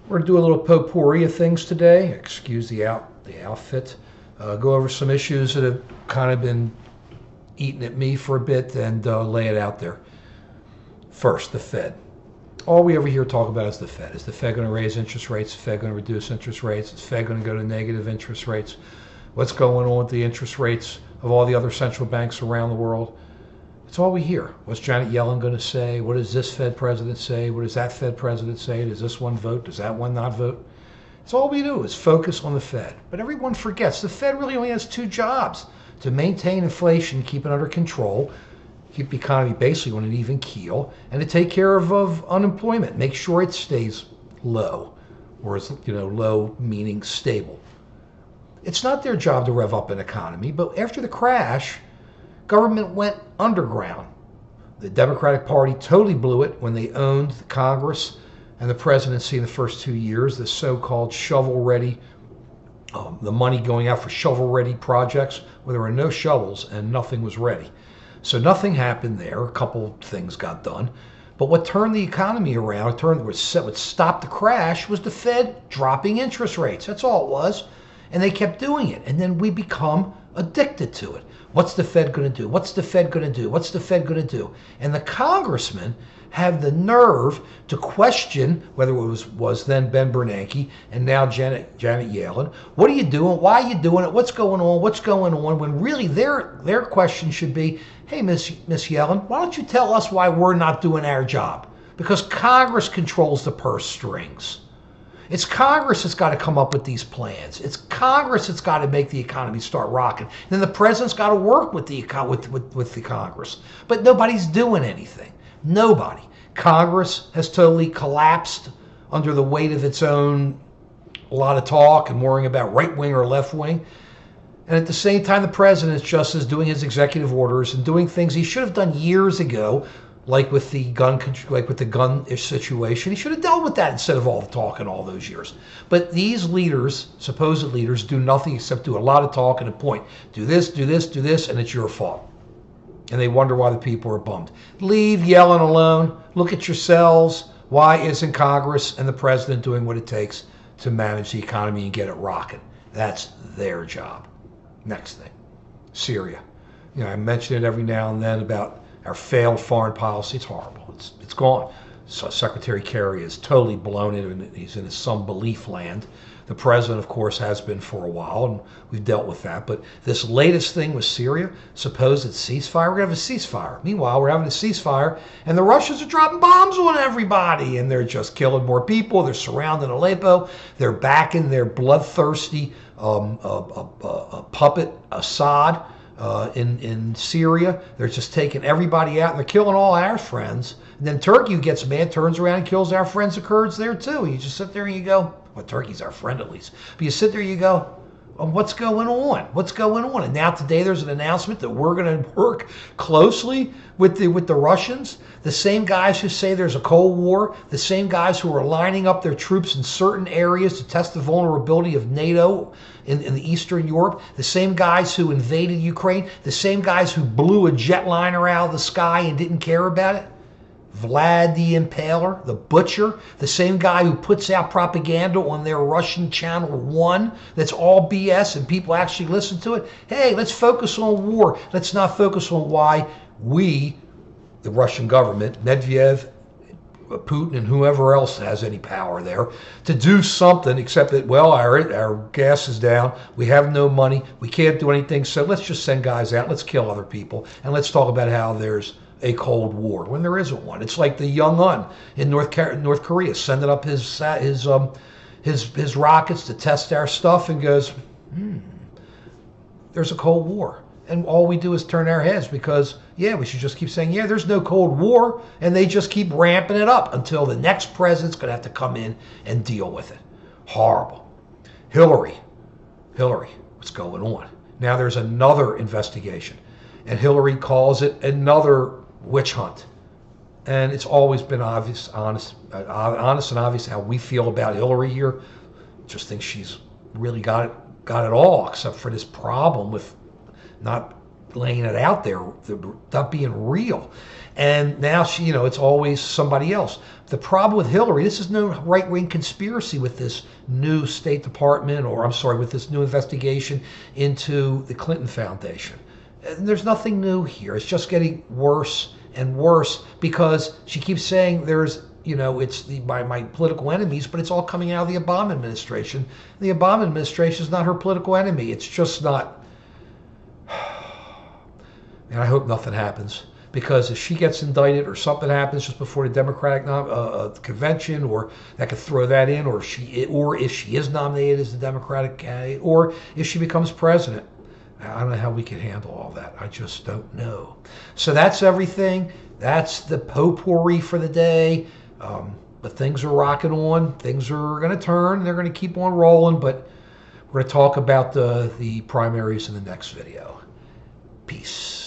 We're going to do a little potpourri of things today. Excuse the outfit. Go over some issues that have kind of been eating at me for a bit and lay it out there. First, the Fed. All we ever hear talk about is the Fed. Is the Fed going to raise interest rates? Is the Fed going to reduce interest rates? Is the Fed going to go to negative interest rates? What's going on with the interest rates of all the other central banks around the world? It's all we hear. What's Janet Yellen going to say? What does this Fed president say? What does that Fed president say? Does this one vote? Does that one not vote? It's all we do is focus on the Fed. But everyone forgets the Fed really only has two jobs: to maintain inflation, keep it under control, keep the economy basically on an even keel, and to take care of unemployment, make sure it stays low, or is low meaning stable. It's not their job to rev up an economy, but after the crash, government went underground. The Democratic Party totally blew it when they owned the Congress and the presidency in the first 2 years, the so-called shovel-ready, the money going out for shovel-ready projects where there were no shovels and nothing was ready. So nothing happened there. A couple things got done. But what turned the economy around, what stopped the crash, was the Fed dropping interest rates. That's all it was. And they kept doing it. And then we become addicted to it. What's the Fed going to do? What's the Fed going to do? What's the Fed going to do? And the congressmen have the nerve to question whether it was then Ben Bernanke and now Janet Yellen. What are you doing? Why are you doing it? What's going on? What's going on? When really their question should be, hey, Miss Yellen, why don't you tell us why we're not doing our job? Because Congress controls the purse strings. It's Congress that's got to come up with these plans. It's Congress that's got to make the economy start rocking. And then the president's got to work with the Congress. But nobody's doing anything. Nobody. Congress has totally collapsed under the weight of its own a lot of talk and worrying about right wing or left wing. And at the same time, the president is just as doing his executive orders and doing things he should have done years ago, like with the gun situation. He should have dealt with that instead of all the talk in all those years. But these leaders, supposed leaders, do nothing except do a lot of talk and a point. Do this, do this, do this, and it's your fault. And they wonder why the people are bummed. Leave Yellen alone. Look at yourselves. Why isn't Congress and the president doing what it takes to manage the economy and get it rocking? That's their job. Next thing, Syria. I mention it every now and then about our failed foreign policy. It's horrible. It's gone. So Secretary Kerry has totally blown it, and he's in some belief land. The president, of course, has been for a while, and we've dealt with that. But this latest thing with Syria, supposed ceasefire, we're going to have a ceasefire. Meanwhile, we're having a ceasefire, and the Russians are dropping bombs on everybody, and they're just killing more people. They're surrounding Aleppo. They're backing their bloodthirsty puppet Assad in Syria. They're just taking everybody out, and they're killing all our friends. And then Turkey gets mad, turns around and kills our friends, the Kurds, there too. You just sit there and you go, well, Turkey's our friend at least. But you sit there and you go, what's going on? What's going on? And now today there's an announcement that we're going to work closely with the Russians. The same guys who say there's a Cold War, the same guys who are lining up their troops in certain areas to test the vulnerability of NATO in the Eastern Europe, the same guys who invaded Ukraine, the same guys who blew a jetliner out of the sky and didn't care about it. Vlad the Impaler, the butcher, the same guy who puts out propaganda on their Russian channel 1 that's all BS and people actually listen to it. Hey, let's focus on war. Let's not focus on why we, the Russian government, Medvedev, Putin, and whoever else has any power there, to do something except that, well, our gas is down, we have no money, we can't do anything, so let's just send guys out, let's kill other people, and let's talk about how there's a Cold War when there isn't one. It's like the Young-un in North Korea sending up his rockets to test our stuff and goes, there's a Cold War. And all we do is turn our heads because, yeah, we should just keep saying, yeah, there's no Cold War. And they just keep ramping it up until the next president's going to have to come in and deal with it. Horrible. Hillary, what's going on? Now there's another investigation. And Hillary calls it another witch hunt. And it's always been honest and obvious how we feel about Hillary here. Just think she's really got it all, except for this problem with not laying it out there, not being real. And now she, it's always somebody else. The problem with Hillary, this is no right-wing conspiracy with this new State Department, or I'm sorry, with this new investigation into the Clinton Foundation. And there's nothing new here. It's just getting worse and worse because she keeps saying there's, it's my political enemies, but it's all coming out of the Obama administration. The Obama administration is not her political enemy. It's just not. And I hope nothing happens, because if she gets indicted or something happens just before the Democratic convention, or that could throw that in, or if she is nominated as the Democratic candidate, or if she becomes president, I don't know how we can handle all that. I just don't know. So that's everything. That's the potpourri for the day. But things are rocking on. Things are going to turn. They're going to keep on rolling. But we're going to talk about the primaries in the next video. Peace.